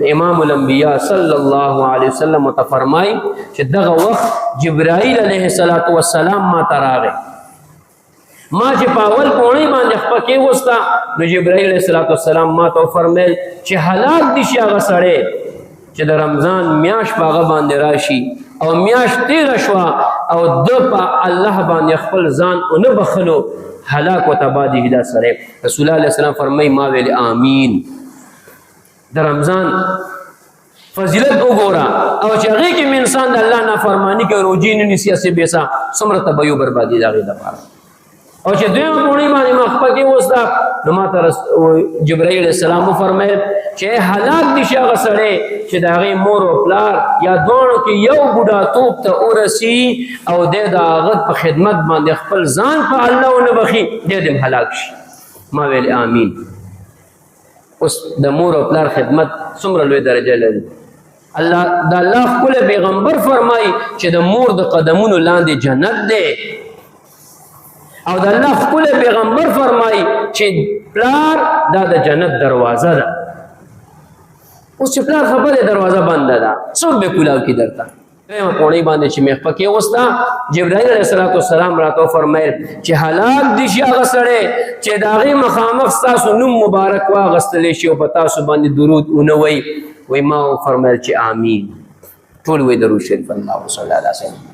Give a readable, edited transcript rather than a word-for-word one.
امام الانبیاء صلی الله علیه وسلم ته فرمای چې دغه وخت جبرائیل علیه السلام ما ته راغی، ما چې په اول پوړی باندې خپه کېوستا نو جبرائیل علیه السلام ما ته وفرمیل چې هلاک دي شي هغه سړی چې د رمضان میاشت په هغه باندې راشي او میاشت تېره شوه او ده په الله باندې خپل ځان ونه بخلو، هلاک و تباه دي دا سړی. رسول الله علیه السلام فرمایي ما ویل آمین. د رمضان فضیلت وګوره او چې هغې کې م انسان د الله نافرماني کوي، روجې نه نیسي، هسې بېسه څومره تباهي و بربادي د هغې دپاره. او چې دویمه پوړۍ باندې ما خپه کېوسته نو ما ته جبرائیل علیه السلام وفرمیل چې هلاک دي شي هغه سړی چې د هغې مور او پلار یا دواړو کې یو بوډاتوب ته ورسي او دی د هغه په خدمت باندې خپل ځان په الله ونه بخي، دی دې هم هلاک شي. ما ویل آمین. اوس د مور او پلار خدمت څومره لوی درجه لري. د الله ښکلی پیغمبر فرمایي چې د مور د قدمونو لاندې جنت دی، او د الله ښکلی پیغمبر فرمایي چې پلار دا د جنت دروازه ده. اوس چې پلار خبره دروازه بنده ده، څوک به کولاو کي درته. دویمه پوړۍ باندې چې مې خپه کېوسته جبرائیل علیه السلام راته وفرمیل چې هلاک دي شي هغه سړی چې د هغې مخامخ ستاسو نوم مبارک واخیستلی شي او په تاسو باندې درود ونه وایي. ما وفرمیل چې آمین. ټول وایي درود شریف اللهم صل علی سیدنا